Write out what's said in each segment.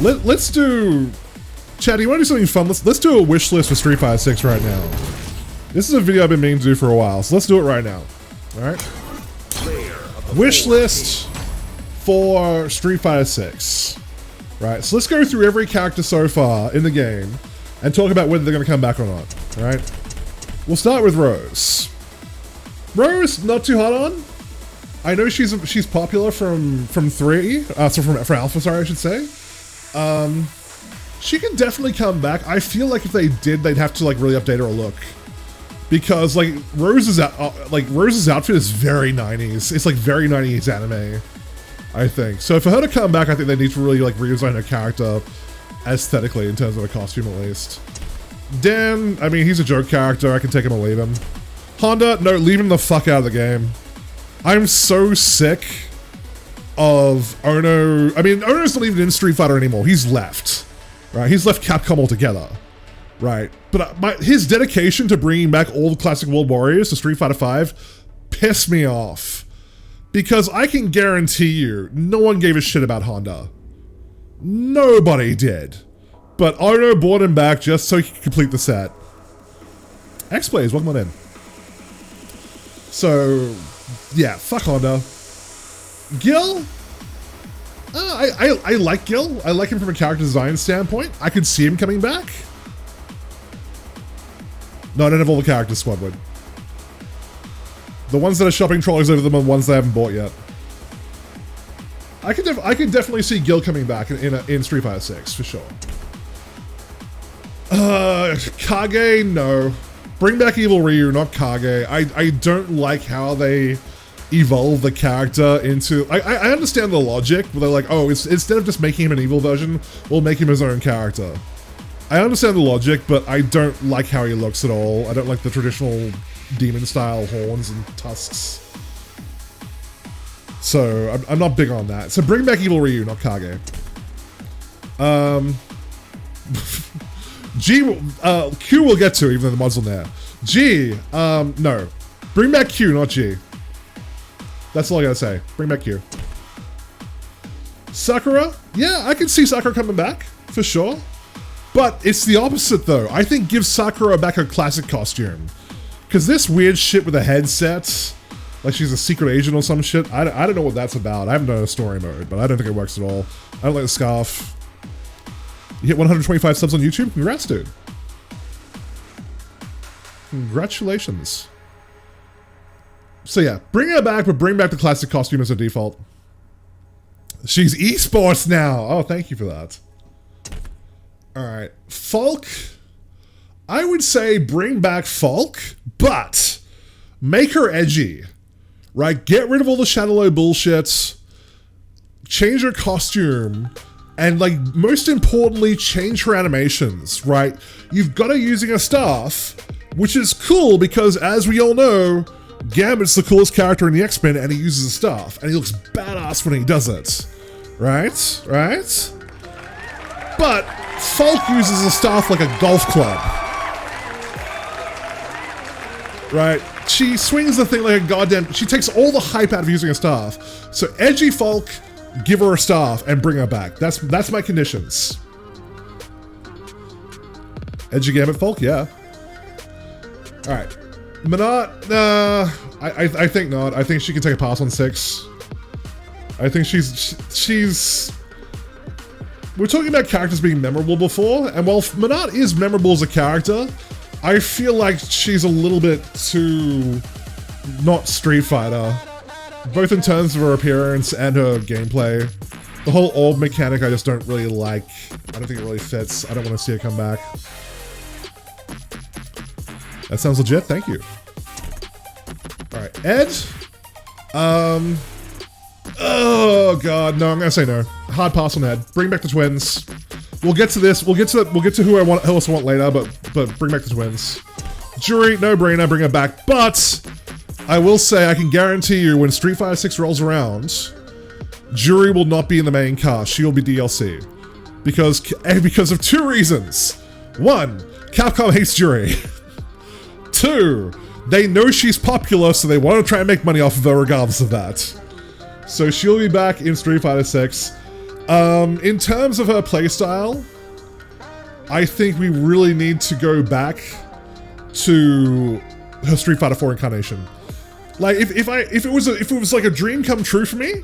Let's do... Chad, you want to do something fun? Let's do a wish list for Street Fighter 6 right now. This is a video I've been meaning to do for a while, so let's do it right now. Alright? Wish list for Street Fighter 6. Right, so let's go through every character so far in the game and talk about whether they're going to come back or not. Alright? We'll start with Rose. Rose, not too hot on. I know she's popular from 3, so from Alpha, sorry, I should say. She can definitely come back. I feel like if they did, they'd have to like really update her look, because like Rose's outfit is very 90s. It's like very 90s anime, I think. So for her to come back, I think they need to really like redesign her character aesthetically in terms of a costume at least. Dan, I mean, he's a joke character. I can take him or leave him. Honda, no, leave him the fuck out of the game. I'm so sick of Ono. I mean, Ono's not even in Street Fighter anymore. He's left. Right, he's left Capcom altogether, right? But his dedication to bringing back all the classic World Warriors to Street Fighter V pissed me off, because I can guarantee you no one gave a shit about Honda. Nobody did. But Ono brought him back just so he could complete the set. X-Blaze, welcome on in. So, yeah, fuck Honda. Gil? I like Gil. I like him from a character design standpoint. I could see him coming back. No, I don't have all the characters, Squadwood. The ones that are shopping trolleys over them are ones they haven't bought yet. I could definitely see Gil coming back in Street Fighter 6 for sure. Kage, no. Bring back Evil Ryu, not Kage. I don't like how they evolve the character into... I understand the logic, where they're like, oh, instead of just making him an evil version, we'll make him his own character. I understand the logic, but I don't like how he looks at all. I don't like the traditional demon-style horns and tusks. So, I'm not big on that. So bring back Evil Ryu, not Kage. G, Q we'll get to, even though the mod's on there. G, no. Bring back Q, not G. That's all I gotta say. Bring back Q. Sakura? Yeah, I can see Sakura coming back, for sure. But it's the opposite though. I think give Sakura back her classic costume. Cause this weird shit with a headset, like she's a secret agent or some shit, I don't know what that's about. I haven't done a story mode, but I don't think it works at all. I don't like the scarf. You hit 125 subs on YouTube? Congrats, dude. Congratulations. So yeah, bring her back, but bring back the classic costume as a default. She's esports now. Oh, thank you for that. All right, Falk. I would say bring back Falk, but make her edgy, right? Get rid of all the Shadowlow bullshit. Change her costume. And like, most importantly, change her animations, right? You've got her using a staff, which is cool because as we all know, Gambit's the coolest character in the X-Men and he uses a staff and he looks badass when he does it. Right? Right? But Falk uses a staff like a golf club. Right? She swings the thing like a goddamn... She takes all the hype out of using a staff. So edgy Falk, give her a staff and bring her back. That's my conditions. Edgy Gambit Falk, yeah. Alright. Menat, I think not. I think she can take a pass on 6. I think she's... We're talking about characters being memorable before, and while Menat is memorable as a character, I feel like she's a little bit too not Street Fighter, both in terms of her appearance and her gameplay. The whole orb mechanic I just don't really like. I don't think it really fits. I don't want to see her come back. That sounds legit, thank you. Alright, Ed? Oh god, no, I'm gonna say no. Hard pass on Ed. Bring back the twins. We'll get to this. We'll get to who I also want later, but bring back the twins. Jury, no brainer, bring her back. But I will say I can guarantee you when Street Fighter 6 rolls around, Jury will not be in the main cast. She will be DLC. Because of 2 reasons. 1, Capcom hates Jury. 2, they know she's popular, so they want to try and make money off of her regardless of that. So she'll be back in Street Fighter 6. In terms of her playstyle, I think we really need to go back to her Street Fighter 4 incarnation. Like, if it was like a dream come true for me,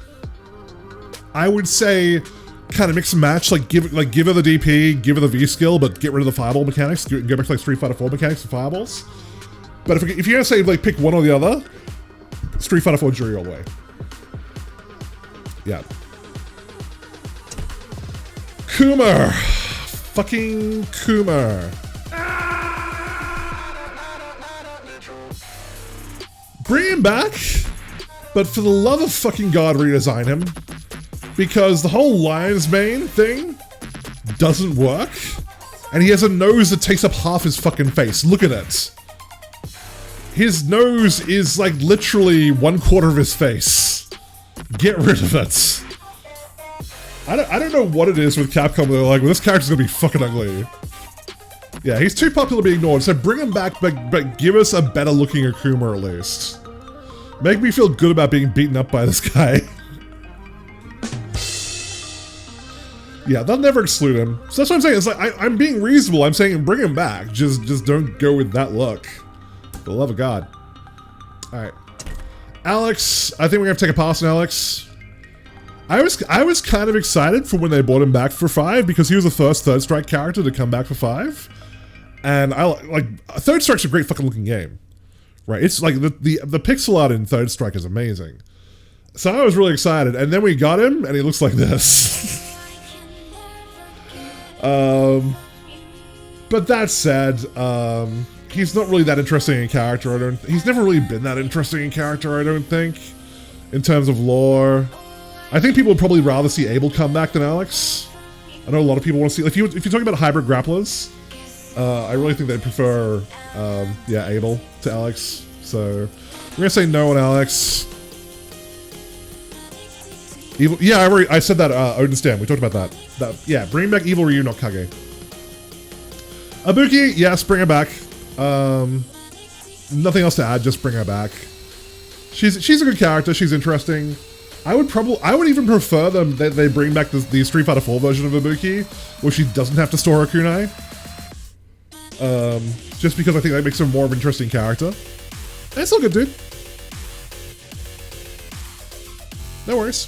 I would say kind of mix and match, give her the DP, give her the V skill, but get rid of the fireball mechanics, go back to like Street Fighter 4 mechanics and fireballs. But if you're gonna say like pick one or the other, Street Fighter 4 jury all the way. Yeah. Kuma! Fucking Kuma. Bring him back, but for the love of fucking God, redesign him. Because the whole lion's mane thing doesn't work. And he has a nose that takes up half his fucking face. Look at it. His nose is like literally 1/4 of his face. Get rid of it. I don't know what it is with Capcom. They're like, well, this character's gonna be fucking ugly. Yeah, he's too popular to be ignored, so bring him back, but give us a better looking Akuma at least. Make me feel good about being beaten up by this guy. Yeah, they'll never exclude him. So that's what I'm saying. It's like, I'm being reasonable. I'm saying bring him back. Just don't go with that look. For the love of God. Alright. Alex, I think we're gonna take a pass on Alex. I was kind of excited for when they brought him back for 5 because he was the first Third Strike character to come back for 5. And I like Third Strike's a great fucking looking game. Right? It's like the pixel art in Third Strike is amazing. So I was really excited, and then we got him and he looks like this. But that said, he's not really that interesting in character. He's never really been that interesting in character, I don't think, in terms of lore. I think people would probably rather see Abel come back than Alex. I know a lot of people want to see, if you're talking about hybrid grapplers, I really think they'd prefer, yeah, Abel to Alex. So we're gonna say no on Alex. Evil, yeah, I said that, Odin's Dam, we talked about that. Yeah, bring back Evil Ryu, not Kage. Ibuki, yes, bring her back. Nothing else to add, just bring her back. She's a good character, she's interesting. I would even prefer them that they bring back the Street Fighter 4 version of Ibuki, where she doesn't have to store her kunai. Just because I think that makes her more of an interesting character. And it's still good, dude. No worries.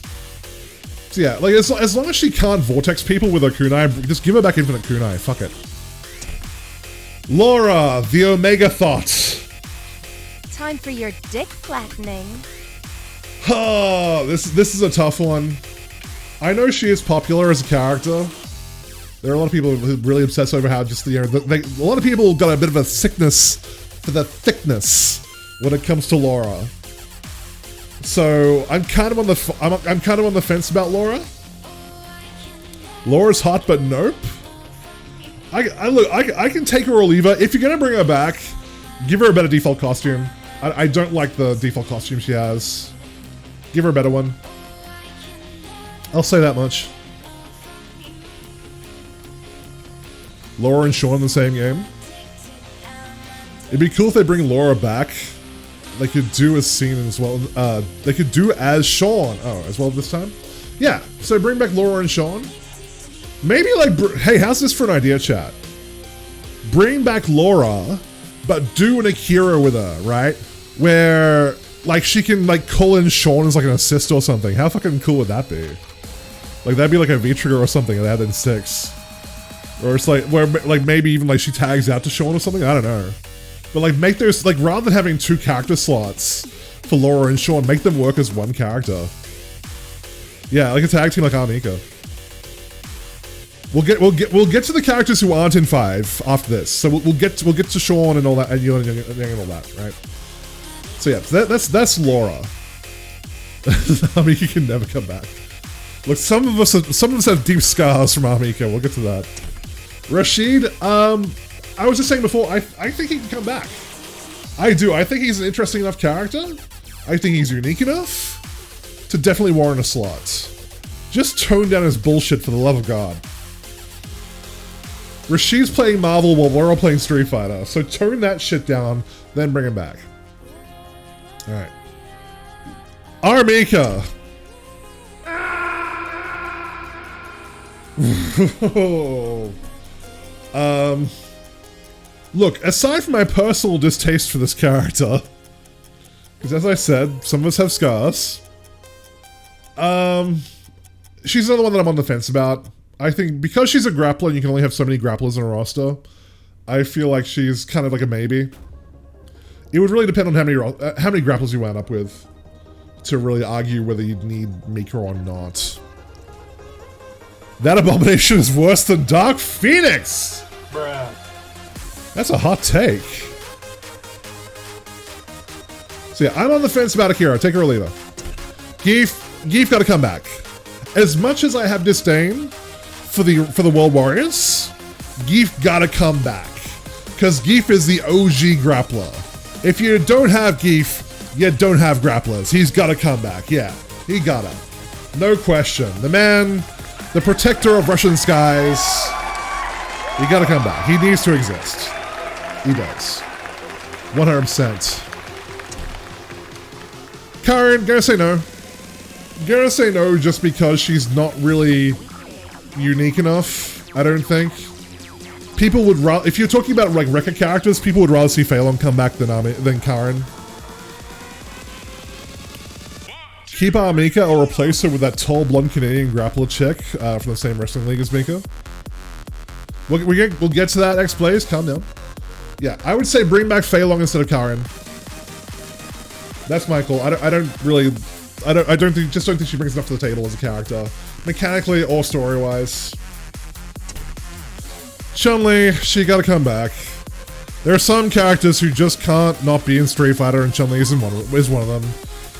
So yeah, like as long as she can't vortex people with her kunai, just give her back infinite kunai. Fuck it. Laura, the Omega Thought. Time for your dick flattening. Oh, this is a tough one. I know she is popular as a character. There are a lot of people who really obsess over how just, you know, a lot of people got a bit of a sickness for the thickness when it comes to Laura. So I'm kind of on the fence about Laura. Laura's hot, but nope. I can take her or leave her. If you're gonna bring her back, give her a better default costume. I don't like the default costume she has. Give her a better one. I'll say that much. Laura and Sean in the same game. It'd be cool if they bring Laura back. They could do a scene as well. They could do as Sean. Oh, as well this time? Yeah, so bring back Laura and Sean. Maybe like, hey, how's this for an idea, chat? Bring back Laura, but do an Akira with her, right? Where, like, she can, like, call in Sean as, like, an assist or something. How fucking cool would that be? Like, that'd be like a V-trigger or something, and that in 6. Or it's like, where, like, maybe even, like, she tags out to Sean or something? I don't know. But, like, make those, like, rather than having 2 character slots for Laura and Sean, make them work as 1 character. Yeah, like a tag team like Armika. We'll get to the characters who aren't in 5 after this. So we'll get to Sean and all that, and you and all that, right? So yeah, that's Laura. Armika can never come back. Look, some of us have deep scars from Armika. We'll get to that. Rashid, I was just saying before, I think he can come back. I do. I think he's an interesting enough character. I think he's unique enough to definitely warrant a slot. Just tone down his bullshit for the love of God. Rashid's playing Marvel while we're all playing Street Fighter, so tone that shit down, then bring him back. Alright. Armika! Look, aside from my personal distaste for this character, because as I said, some of us have scars. She's another one that I'm on the fence about. I think because she's a grappler and you can only have so many grapplers in a roster, I feel like she's kind of like a maybe. It would really depend on how many grapplers you wound up with to really argue whether you'd need Mika or not. That abomination is worse than Dark Phoenix! Bruh. That's a hot take. So yeah, I'm on the fence about Akira. Take her or leave her. Geef gotta come back. As much as I have disdain for the World Warriors, Geef gotta come back. Because Geef is the OG grappler. If you don't have Geef, you don't have grapplers. He's gotta come back. Yeah, he gotta. No question. The man, the protector of Russian skies, he gotta come back. He needs to exist. He does. 100%. Karen, gonna say no. Gonna say no just because she's not really unique enough, I don't think. People would rather, if you're talking about like Rekka characters, people would rather see Phelan come back than Karen. Keep our Mika or replace her with that tall blonde Canadian grappler chick from the same wrestling league as Mika. We'll get to that next, Blaze. Calm down. Yeah, I would say bring back Phelan instead of Karen. That's my call. I don't think she brings enough to the table as a character, mechanically or story-wise. Chun-Li, she gotta come back. There are some characters who just can't not be in Street Fighter, and Chun-Li is one of them.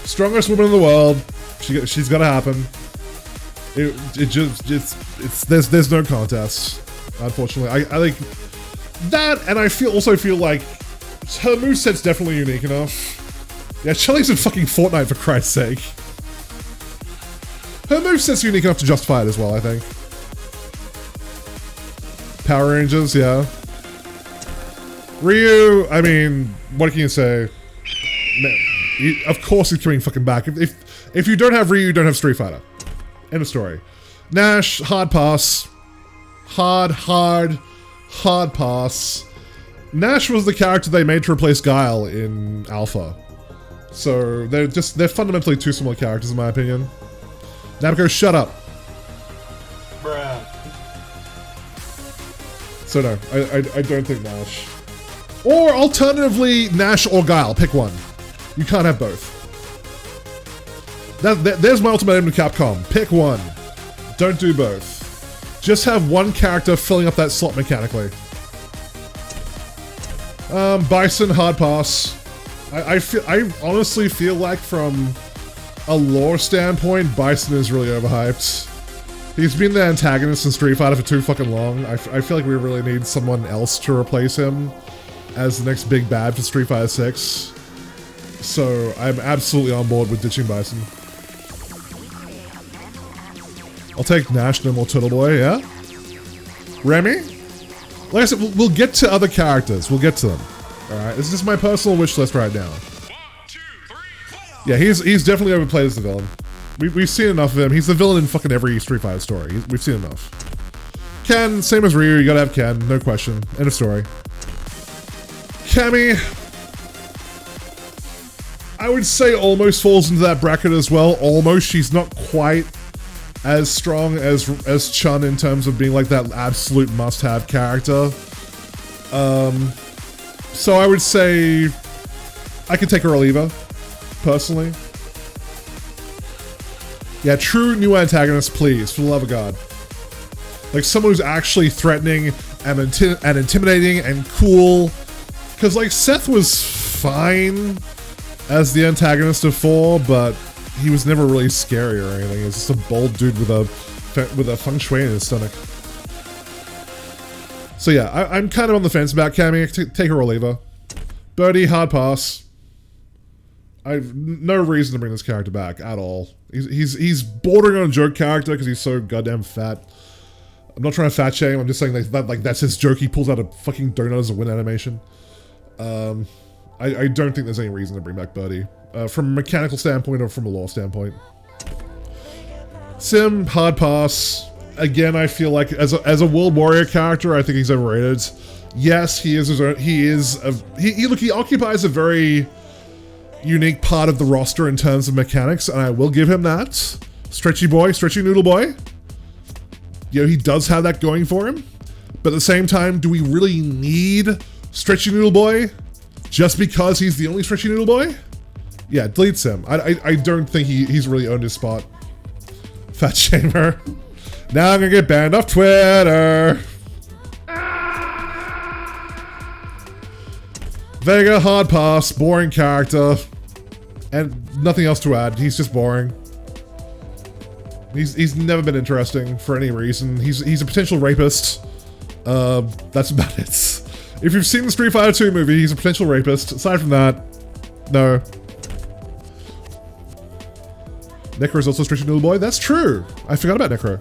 Strongest woman in the world. She's gotta happen. There's no contest, unfortunately. I like that, and I also feel like her moveset's definitely unique enough. Yeah, Chun-Li's in fucking Fortnite, for Christ's sake. Her moveset's unique enough to justify it as well, I think. Power Rangers, yeah. Ryu, I mean, what can you say? Of course he's coming fucking back. If you don't have Ryu, you don't have Street Fighter. End of story. Nash, hard pass. Hard pass. Nash was the character they made to replace Guile in Alpha. So they're fundamentally two similar characters in my opinion. Namco, shut up. Bruh. So no, I don't think Nash. Or alternatively, Nash or Guile, pick one. You can't have both. There's my ultimatum to Capcom. Pick one. Don't do both. Just have one character filling up that slot mechanically. Bison, hard pass. I honestly feel like from a lore standpoint, Bison is really overhyped. He's been the antagonist in Street Fighter for too fucking long. I feel like we really need someone else to replace him as the next big bad for Street Fighter 6. So I'm absolutely on board with ditching Bison. I'll take Nash, no more Turtle Boy, yeah? Remy? Like I said, we'll get to other characters. We'll get to them. Alright, this is just my personal wish list right now. Yeah, he's definitely overplayed as the villain. We've seen enough of him. He's the villain in fucking every Street Fighter story. We've seen enough. Ken, same as Ryu, you gotta have Ken, no question. End of story. Cammy, I would say almost falls into that bracket as well. Almost, she's not quite as strong as Chun in terms of being like that absolute must-have character. So I would say I could take her or leave her, personally. Yeah, true new antagonist, please, for the love of God. Like someone who's actually threatening and intimidating and cool. Because like Seth was fine as the antagonist of 4, but he was never really scary or anything. He was just a bold dude with a feng shui in his stomach. So yeah, I'm kind of on the fence about Cammy. Take her or leave her. Birdie, hard pass. I've no reason to bring this character back at all. He's bordering on a joke character because he's so goddamn fat. I'm not trying to fat shame. I'm just saying that's his joke. He pulls out a fucking donut as a win animation. I don't think there's any reason to bring back Birdie. From a mechanical standpoint or from a lore standpoint. Sim, hard pass. again, I feel like as a World Warrior character, I think he's overrated. Yes, he is his own, he occupies a very unique part of the roster in terms of mechanics, and I will give him that. Stretchy noodle boy. You know, he does have that going for him. But at the same time, do we really need Stretchy Noodle Boy just because he's the only Stretchy Noodle Boy? Yeah, deletes him. I don't think he's really earned his spot. Fat shamer. Now I'm gonna get banned off Twitter. Vega, hard pass, boring character. And nothing else to add, he's just boring. He's never been interesting for any reason. He's a potential rapist. That's about it. If you've seen the Street Fighter 2 movie, he's a potential rapist. Aside from that, no. Necro is also a Stretchy Noodle Boy. That's true. I forgot about Necro.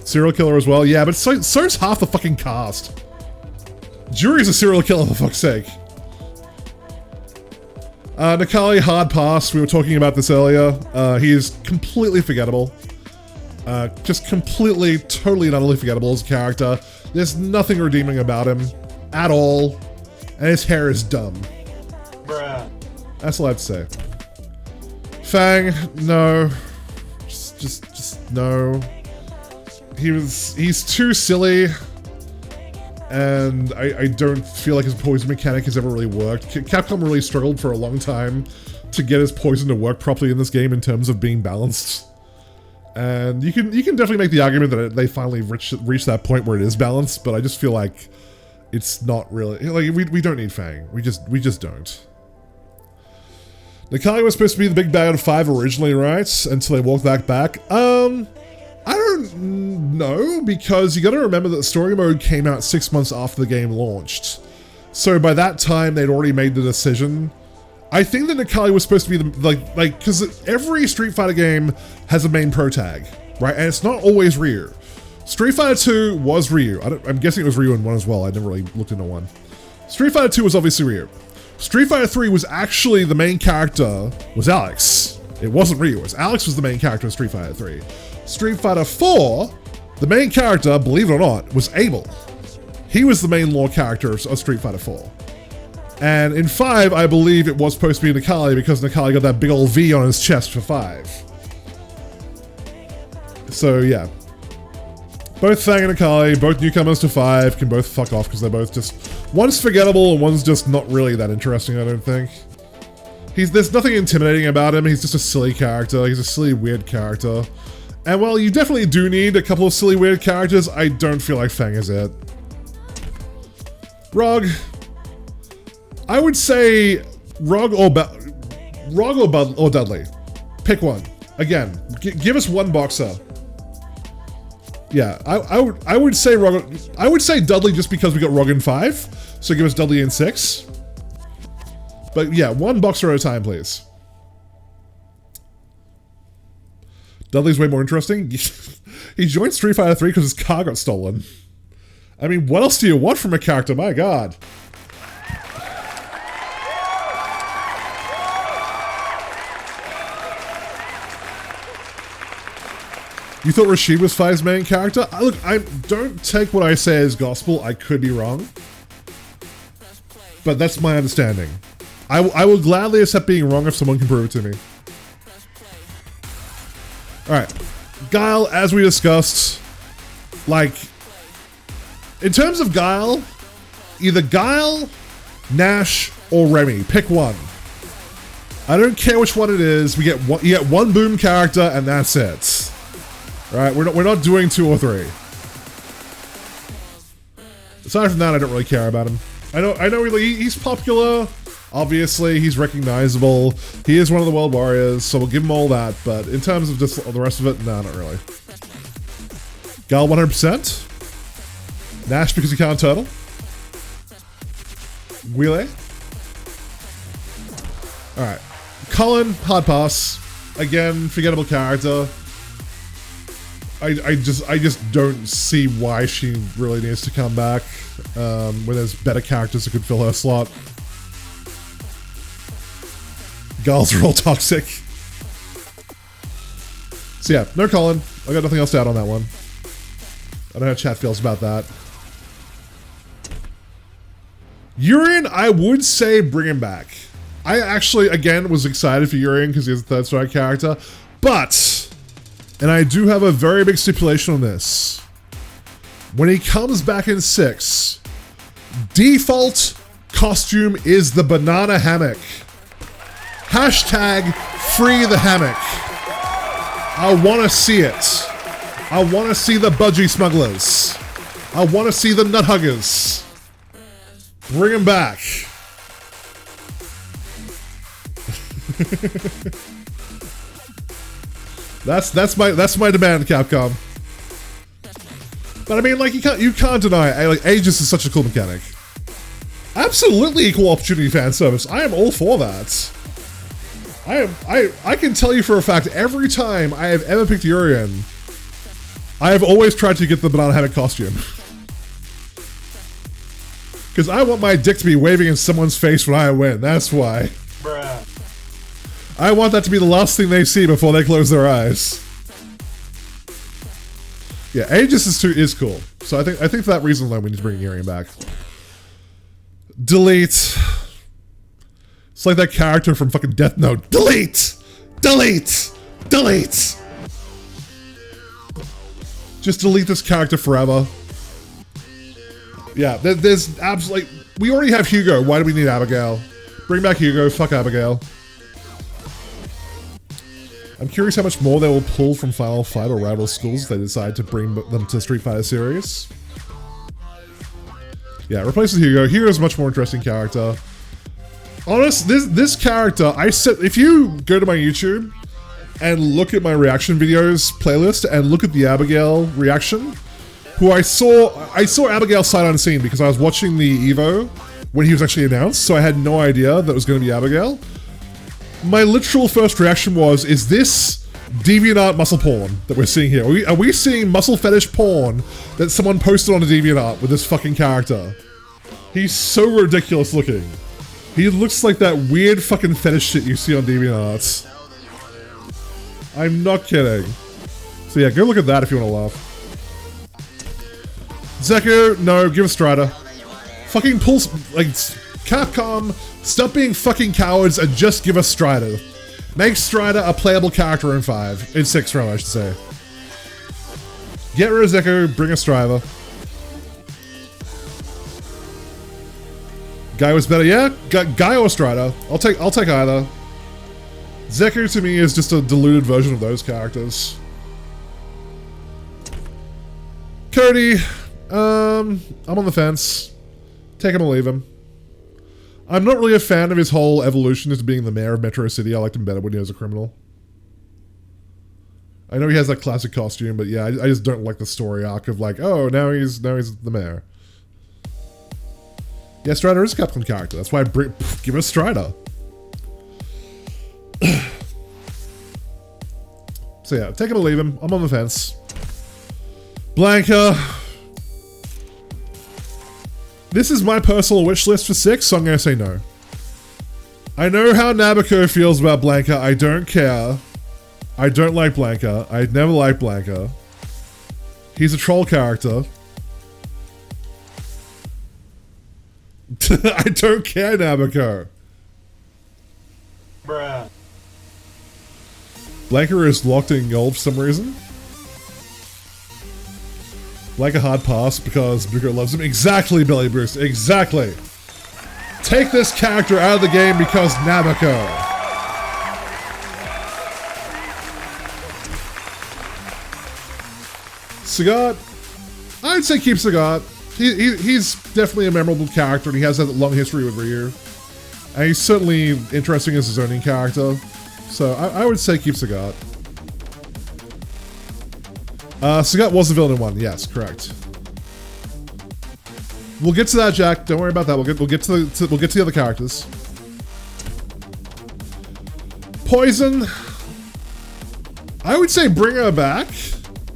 Serial killer as well. Yeah, but so's half the fucking cast. Jury's a serial killer, for fuck's sake. Nakali, hard pass. We were talking about this earlier. He is completely forgettable. Just completely, totally and utterly forgettable as a character. There's nothing redeeming about him at all. And his hair is dumb. Bruh. That's all I have to say. F.A.N.G, no. Just no. He's too silly. And I don't feel like his poison mechanic has ever really worked. Capcom really struggled for a long time to get his poison to work properly in this game in terms of being balanced. And you can definitely make the argument that they finally reached that point where it is balanced, but I just feel like it's not really, like, we don't need F.A.N.G. We just don't. Nakali was supposed to be the big bad of 5 originally, right? Until they walked that back. I don't know, because you gotta remember that the story mode came out 6 months after the game launched. So by that time, they'd already made the decision. I think that Nakali was supposed to be the, because every Street Fighter game has a main pro tag, right? And it's not always Ryu. Street Fighter 2 was Ryu. I'm guessing it was Ryu in 1 as well. I never really looked into 1. Street Fighter 2 was obviously Ryu. Street Fighter 3 was actually, the main character was Alex. It wasn't Ryu. Alex was the main character in Street Fighter 3. Street Fighter 4, the main character, believe it or not, was Abel. He was the main lore character of Street Fighter 4. And in 5, I believe it was supposed to be Nakali because Nakali got that big old V on his chest for 5. So yeah. Both F.A.N.G and Nakali, both newcomers to 5, can both fuck off because they're both just... One's forgettable and one's just not really that interesting, I don't think. There's nothing intimidating about him, he's just a silly character, he's a silly, weird character. And while you definitely do need a couple of silly, weird characters, I don't feel like F.A.N.G is it. ROG. I would say ROG or Dudley. Pick one. Again, give us one boxer. Yeah, I would say ROG. I would say Dudley just because we got ROG in 5, so give us Dudley in 6. But yeah, one boxer at a time, please. Dudley's way more interesting. He joined Street Fighter 3 because his car got stolen. I mean, what else do you want from a character? My God. You thought Rashid was 5's main character? Look, don't take what I say as gospel. I could be wrong. But that's my understanding. I will gladly accept being wrong if someone can prove it to me. Alright. Guile, as we discussed, like, in terms of Guile, either Guile, Nash, or Remy. Pick one. I don't care which one it is. You get one boom character, and that's it. Alright, we're not doing 2 or 3. Aside from that, I don't really care about him. I know he's popular. Obviously, he's recognizable. He is one of the World Warriors, so we'll give him all that. But in terms of just the rest of it, nah, not really. Guile 100%. Nash because he can't turtle. GUILE. Alright. Colin, hard pass. Again, forgettable character. I just don't see why she really needs to come back when there's better characters that could fill her slot. Guiles are all toxic. So yeah, no Colin. I got nothing else to add on that one. I don't know how chat feels about that. Urien, I would say bring him back. I actually, again, was excited for Urien because he's a third strike character, but, and I do have a very big stipulation on this. When he comes back in 6, default costume is the banana hammock. Hashtag free the hammock. I want to see it. I want to see the budgie smugglers. I want to see the nut huggers. Bring him back. that's my demand, Capcom. But I mean, like, you can't deny it. Like, Aegis is such a cool mechanic. Absolutely equal opportunity fan service. I am all for that. I can tell you for a fact, every time I have ever picked Urien, I have always tried to get the banana hammock costume. Because I want my dick to be waving in someone's face when I win, that's why. Bruh. I want that to be the last thing they see before they close their eyes. Yeah, Aegis is cool. So I think for that reason alone we need to bring Urien back. Delete. It's like that character from fucking Death Note. Delete! Delete! Delete! Just delete this character forever. Yeah, there's absolutely... We already have Hugo. Why do we need Abigail? Bring back Hugo. Fuck Abigail. I'm curious how much more they will pull from Final Fight or rival schools if they decide to bring them to Street Fighter series. Yeah, replace with Hugo. Hugo's a much more interesting character. Honest, this character, if you go to my YouTube and look at my reaction videos playlist and look at the Abigail reaction, who I saw Abigail sight unseen because I was watching the Evo when he was actually announced, so I had no idea that it was going to be Abigail. My literal first reaction was, is this DeviantArt muscle porn that we're seeing here? Are we seeing muscle fetish porn that someone posted on a DeviantArt with this fucking character? He's so ridiculous looking. He looks like that weird fucking fetish shit you see on DeviantArt. I'm not kidding. So yeah, go look at that if you want to laugh. Zeku, no, give us Strider. Fucking pull, like, Capcom, stop being fucking cowards and just give us Strider. Make Strider a playable character in 5. In 6, rather, I should say. Get rid of Zeku, bring us Strider. Guy was better, yeah? Guy or Strider. I'll take either. Zeku to me is just a diluted version of those characters. Cody, I'm on the fence. Take him or leave him. I'm not really a fan of his whole evolution into being the mayor of Metro City. I liked him better when he was a criminal. I know he has that classic costume, but yeah, I just don't like the story arc of like, oh, now he's the mayor. Yeah, Strider is a Capcom character. That's why I give us Strider. So yeah, take him or leave him. I'm on the fence. Blanca. This is my personal wish list for 6, so I'm going to say no. I know how Nabucco feels about Blanca. I don't care. I don't like Blanca. I never liked Blanca. He's a troll character. I don't care, Nabucco. Bruh. Blanca is locked in gold for some reason. Blanca hard pass because Nabucco loves him. Exactly, Billy Bruce. Exactly. Take this character out of the game because Nabucco. Sagat. I'd say keep Sagat. He's definitely a memorable character and he has a long history with Ryu. And he's certainly interesting as a zoning character. So I would say keep Sagat. Sagat was the villain in 1. Yes, correct. We'll get to that, Jack. Don't worry about that. We'll get to the other characters. Poison. I would say bring her back,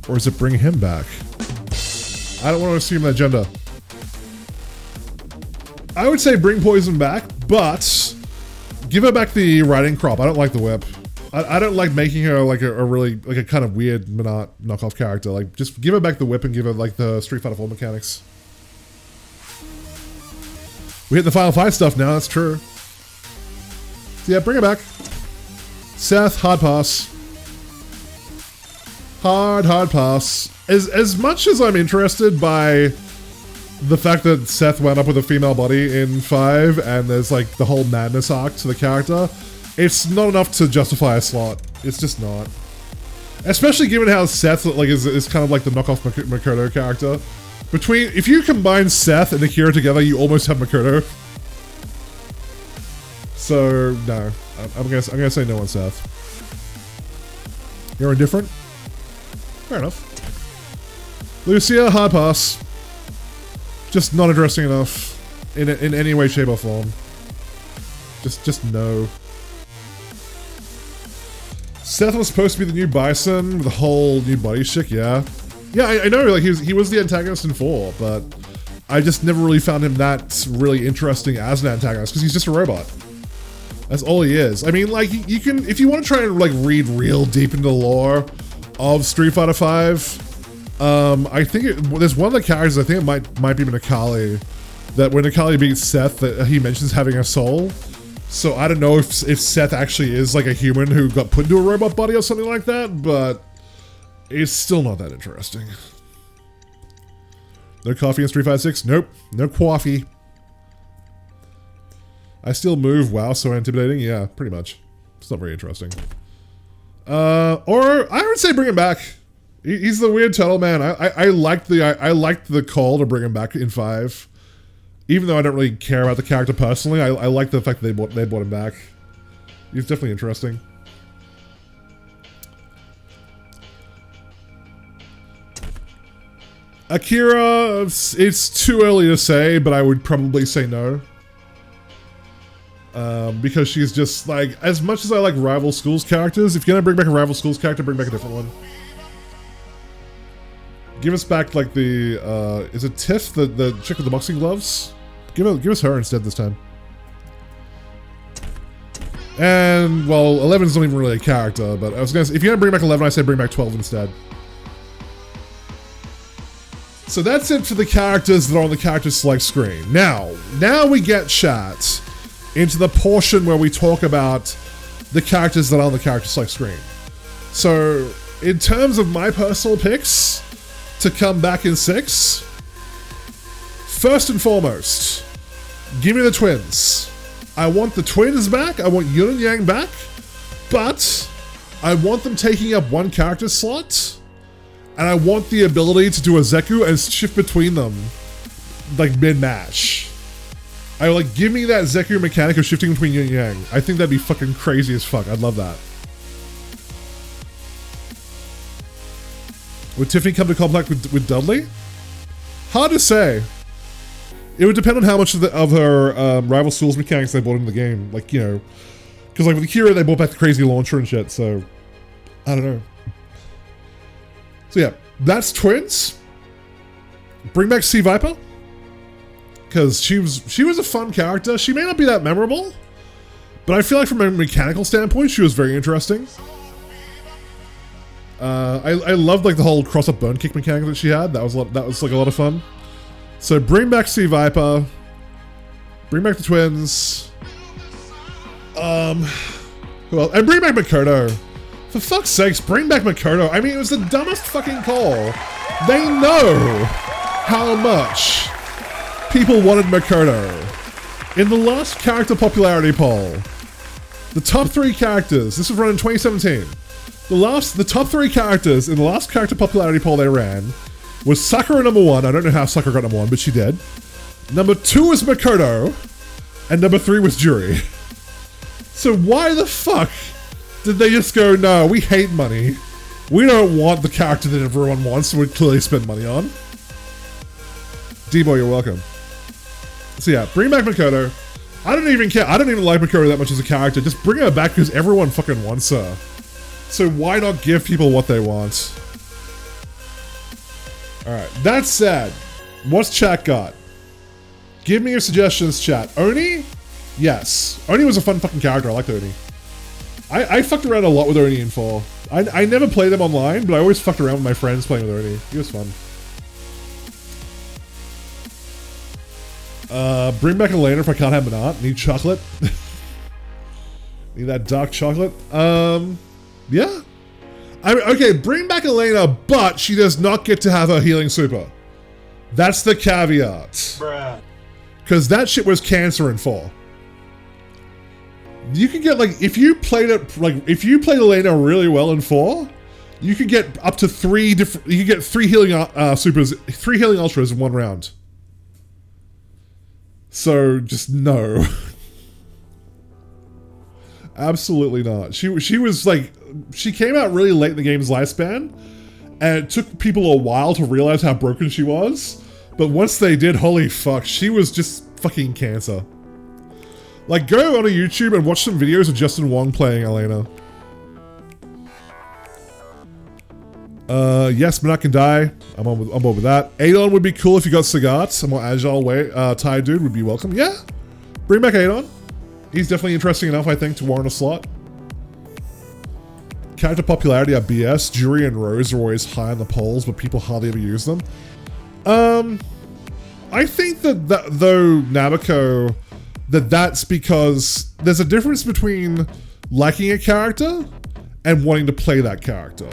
or is it bring him back? I don't want to assume that gender. I would say bring Poison back, but give her back the riding crop. I don't like the whip. I don't like making her like a really like a kind of weird Minot knockoff character. Like just give her back the whip and give her like the Street Fighter 4 mechanics. We hit the final fight stuff now, that's true. So yeah, bring her back. Seth, hard pass. Hard pass. As much as I'm interested by the fact that Seth wound up with a female body in 5 and there's like the whole madness arc to the character, it's not enough to justify a slot. It's just not. Especially given how Seth like is kind of like the knockoff Makoto character. If you combine Seth and Akira together, you almost have Makoto. So no, I'm gonna say no on Seth. You're indifferent? Fair enough. Lucia, hard pass. Just not interesting enough in any way, shape, or form. Just no. Seth was supposed to be the new Bison with a whole new body shit, yeah. Yeah, I know, like he was the antagonist in 4, but I just never really found him that really interesting as an antagonist because he's just a robot. That's all he is. I mean, like you can, if you want to try and like read real deep into the lore of Street Fighter 5. I think there's one of the characters, I think it might be Nikali, that when Nikali beats Seth, that he mentions having a soul. So I don't know if Seth actually is like a human who got put into a robot body or something like that, but it's still not that interesting. No coffee in Street Fighter 6? Nope, no coffee. I still move, wow, so intimidating? Yeah, pretty much. It's not very interesting. Or I would say bring him back. He's the weird turtle man. I liked the call to bring him back in 5. Even though I don't really care about the character personally, I like the fact that they brought him back. He's definitely interesting. Akira, it's too early to say, but I would probably say no. Because she's just like, as much as I like rival schools characters, if you're gonna bring back a rival schools character, bring back a different one. Give us back like the, is it Tiff, the chick with the boxing gloves? Give us her instead this time. And, well, 11's not even really a character, but I was gonna say, if you're gonna bring back 11, I say bring back 12 instead. So that's it for the characters that are on the character select screen. Now we get, chat, into the portion where we talk about the characters that are on the character select screen. So, in terms of my personal picks to come back in 6, first and foremost, give me the twins. I want the twins back, I want Yin and Yang back, but I want them taking up one character slot, and I want the ability to do a Zeku and shift between them, like mid-match. I like, give me that Zeku mechanic of shifting between Yin and Yang. I think that'd be fucking crazy as fuck. I'd love that. Would Tiffany come to contact with Dudley? Hard to say. It would depend on how much of her rival schools mechanics they brought into the game. Like, you know, because like with Akira, they brought back the crazy launcher and shit, so I don't know. So yeah, that's twins. Bring back Sea Viper. Because she was a fun character. She may not be that memorable, but I feel like from a mechanical standpoint, she was very interesting. I loved like the whole cross-up burn kick mechanic that she had. That was like a lot of fun. So bring back Sea Viper. Bring back the twins. Who else? And bring back Makoto. For fuck's sakes, bring back Makoto. I mean, it was the dumbest fucking call. They know how much people wanted Makoto. In the last character popularity poll, the top 3 characters, this was run in 2017, the top 3 characters in the last character popularity poll they ran was Sakura number 1, I don't know how Sakura got number 1, but she did. Number 2 was Makoto, and number 3 was Juri. So why the fuck did they just go, no, we hate money. We don't want the character that everyone wants, so we'd clearly spend money on. D-Boy, you're welcome. So yeah, bring back Makoto. I don't even care. I don't even like Makoto that much as a character. Just bring her back because everyone fucking wants her. So why not give people what they want? Alright, that said, what's chat got? Give me your suggestions, chat. Oni? Yes. Oni was a fun fucking character. I liked Oni. I fucked around a lot with Oni in 4. I never played them online, but I always fucked around with my friends playing with Oni. It was fun. Bring back Elena if I can't have Manat. Need chocolate. Need that dark chocolate. Yeah. Okay, bring back Elena, but she does not get to have her healing super. That's the caveat. Bruh. Because that shit was cancer in 4. You can get, like, if you played Elena really well in 4, you could get up to 3 different, you could get 3 healing supers, 3 healing ultras in 1 round. So, just no. Absolutely not. She was like, she came out really late in the game's lifespan, and it took people a while to realize how broken she was, but once they did, holy fuck, she was just fucking cancer. Like, go on a YouTube and watch some videos of Justin Wong playing Elena. Yes, Manat can die. I'm on board with that. Adon would be cool if you got Sagat. A more agile way, Thai dude would be welcome. Yeah, bring back Adon. He's definitely interesting enough, I think, to warrant a slot. Character popularity at BS. Jury and Rose are always high on the polls, but people hardly ever use them. I think that though, Nabucco, that's because there's a difference between liking a character and wanting to play that character.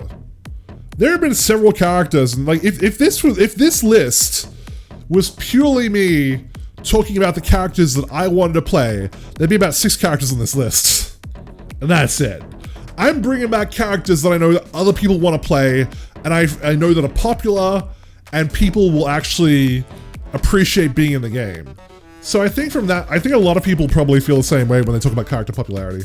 There have been several characters, and like if this list was purely me talking about the characters that I wanted to play, there'd be about 6 characters on this list, and that's it. I'm bringing back characters that I know that other people want to play, and I know that are popular, and people will actually appreciate being in the game. So I think from that, I think a lot of people probably feel the same way when they talk about character popularity.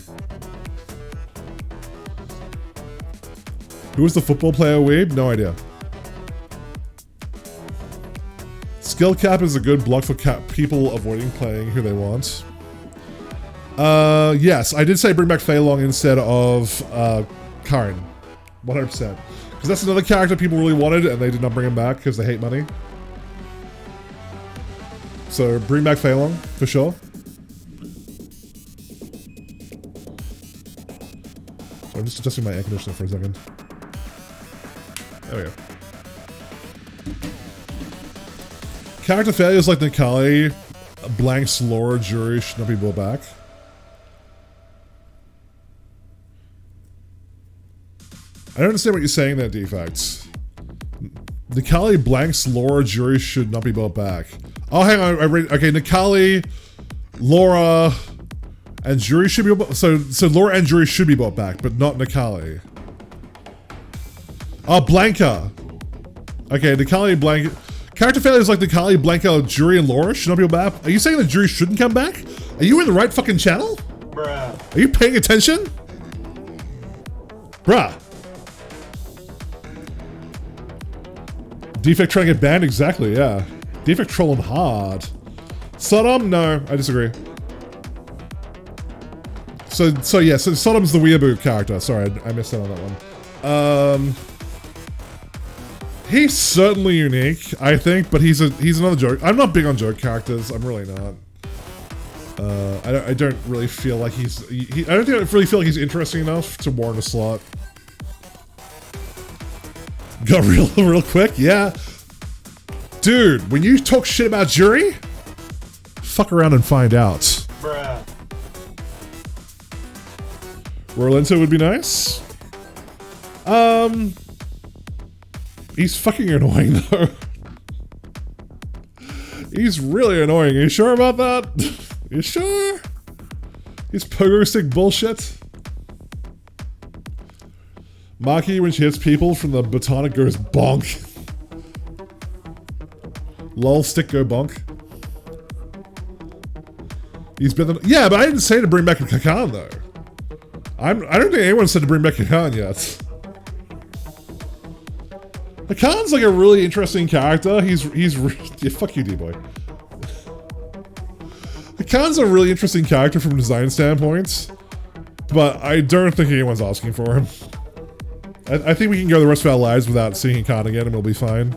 Who was the football player weeb? No idea. Skill cap is a good block for people avoiding playing who they want. Yes, I did say bring back Fei-Long instead of Karin. 100%. Because that's another character people really wanted and they did not bring him back because they hate money. So bring back Fei-Long, for sure. So I'm just adjusting my air conditioner for a second. There we go. Character failures like Nikali, blanks Laura jury should not be brought back. I don't understand what you're saying there, Defects. Nikali blanks Laura jury should not be brought back. Oh, hang on. I read. Okay, Nikali, Laura, and jury should be. So Laura and jury should be brought back, but not Nikali. Oh, Blanca. Okay, Nikali, Blanca. Character failures like Nikali, Blanca, Jury, and Laura should not be brought back. Are you saying the jury shouldn't come back? Are you in the right fucking channel? Bruh. Are you paying attention? Bruh. Defect trying to get banned? Exactly, yeah. Defect trolling hard. Sodom? No, I disagree. So Sodom's the weeaboo character. Sorry, I missed out on that one. He's certainly unique, I think, but he's another joke. I'm not big on joke characters. I'm really not. I don't really feel like I don't really feel like he's interesting enough to warrant a slot. Got real quick, yeah. Dude, when you talk shit about Jury, fuck around and find out. Bruh. Rolento would be nice. He's fucking annoying though. He's really annoying. Are you sure about that? You sure? He's pogo stick bullshit. Maki, when she hits people from the baton, it goes bonk. Lol, stick go bonk. He's been yeah, but I didn't say to bring back Kakan though. I don't think anyone said to bring back Kakan yet. Kakan's like a really interesting character. Yeah, fuck you, D-boy. Kakan's a really interesting character from a design standpoint, but I don't think anyone's asking for him. I think we can go the rest of our lives without seeing Kakan again and we'll be fine.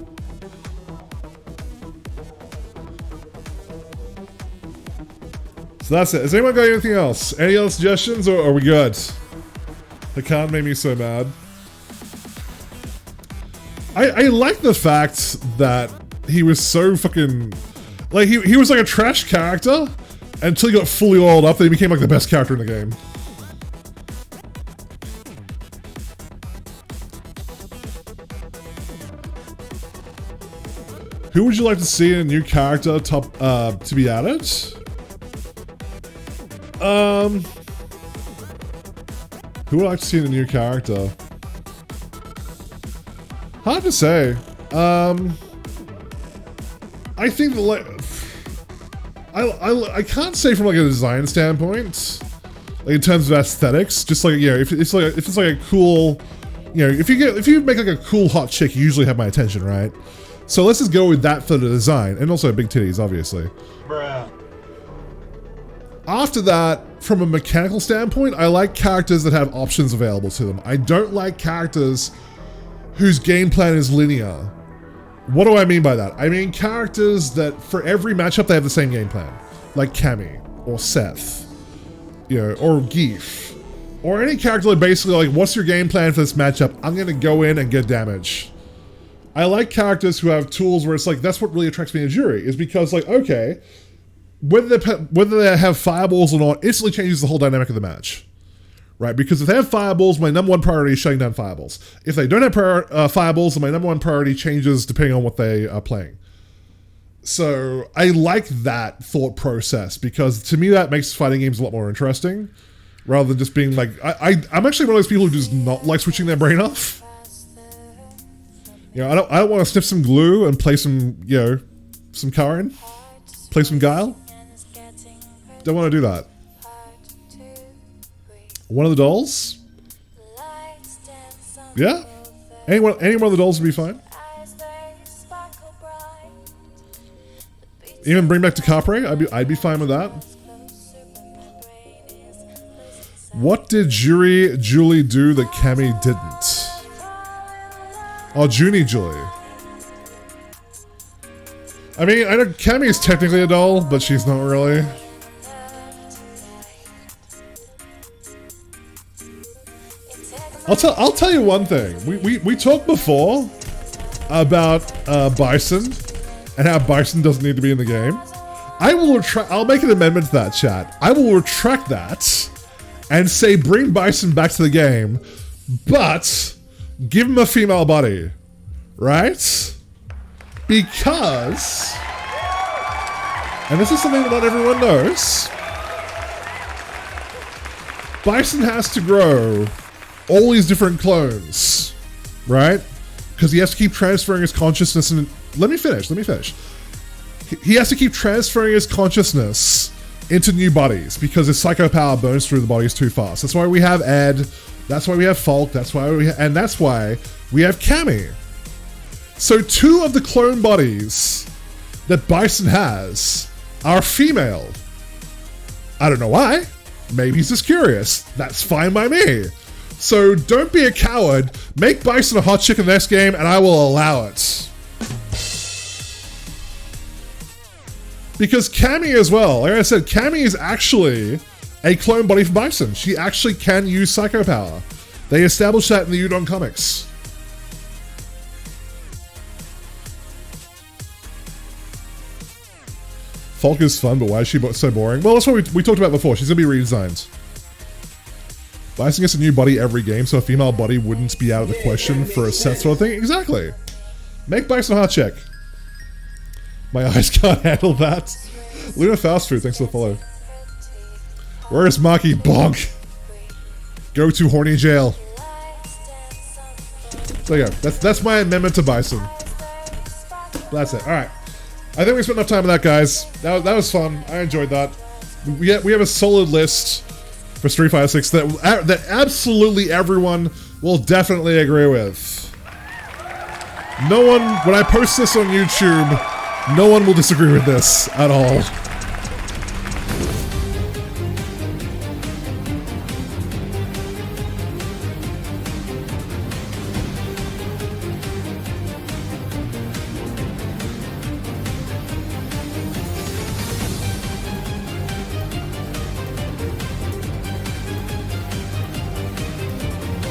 So that's it. Has anyone got anything else? Any other suggestions or are we good? Hakan made me so mad. I like the fact that he was so fucking... Like, he was like a trash character until he got fully oiled up, then he became like the best character in the game. Who would you like to see in a new character to be added? Who would I like to see in a new character? Hard to say. I think the I can't say from like a design standpoint, like in terms of aesthetics. Just like, yeah, if it's like a cool, you know, if you make like a cool hot chick, you usually have my attention, right? So let's just go with that for the design, and also big titties, obviously. Bruh. After that, from a mechanical standpoint, I like characters that have options available to them. I don't like characters whose game plan is linear. What do I mean by that? I mean characters that for every matchup they have the same game plan. Like Cammy, or Seth, you know, or Geef. Or any character that basically like, what's your game plan for this matchup? I'm gonna go in and get damage. I like characters who have tools where it's like, that's what really attracts me to Jury, is because like, okay, whether they have fireballs or not instantly changes the whole dynamic of the match. Right, because if they have fireballs, my number one priority is shutting down fireballs. If they don't have fireballs, then my number one priority changes depending on what they are playing. So I like that thought process because to me that makes fighting games a lot more interesting, rather than just being like, I'm actually one of those people who does not like switching their brain off. You know, I don't want to sniff some glue and play some, you know, some Karen, play some Guile. Don't want to do that. One of the dolls? Yeah? Any one of the dolls would be fine. Even bring back to Capre, I'd be fine with that. What did Julie do that Cammy didn't? Oh, Junie Julie. I mean, I know Cammy is technically a doll, but she's not really. I'll tell you one thing. We talked before about Bison and how Bison doesn't need to be in the game. I'll make an amendment to that, chat. I will retract that and say bring Bison back to the game, but give him a female body, right? Because, and this is something that not everyone knows, Bison has to grow all these different clones, right? Because he has to keep transferring his consciousness and... Let me finish. He has to keep transferring his consciousness into new bodies because his psycho power burns through the bodies too fast. That's why we have Ed, that's why we have Falk, that's why we have Cammy. So 2 of the clone bodies that Bison has are female. I don't know why. Maybe he's just curious. That's fine by me. So don't be a coward, make Bison a hot chick in the next game, and I will allow it. Because Cammy as well, like I said, Cammy is actually a clone body for Bison. She actually can use psycho power. They established that in the Udon comics. Falk is fun, but why is she so boring? Well, that's what we talked about before. She's gonna be redesigned. Bison gets a new body every game, so a female body wouldn't be out of the question for a set sort of thing. Exactly. Make Bison a hot chick. My eyes can't handle that. Luna Fast Food, thanks for the follow. Where is Maki? Bonk. Go to horny jail. So yeah, that's my amendment to Bison. That's it. All right. I think we spent enough time on that, guys. That was fun. I enjoyed that. We have a solid list for Street Fighter 6 that absolutely everyone will definitely agree with. No one, when I post this on YouTube, no one will disagree with this at all.